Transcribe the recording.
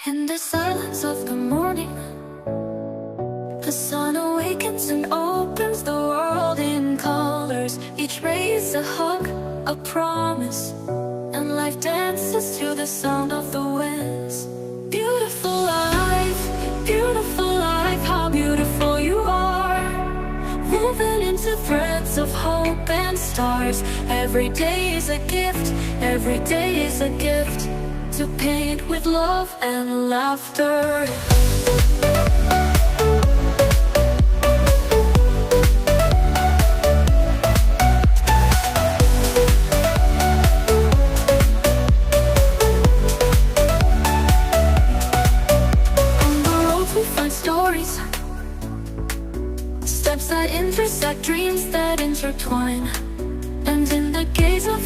In the silence of the morning, the sun awakens and opens the world in colors. Each ray is a hug, a promise, and life dances to the sound of the winds. Beautiful life, how beautiful you are. Woven into threads of hope and stars. Every day is a gift, every day is a gift, to paint with love and laughter. On the road we find stories, steps that intersect, dreams that intertwine. And in the gaze of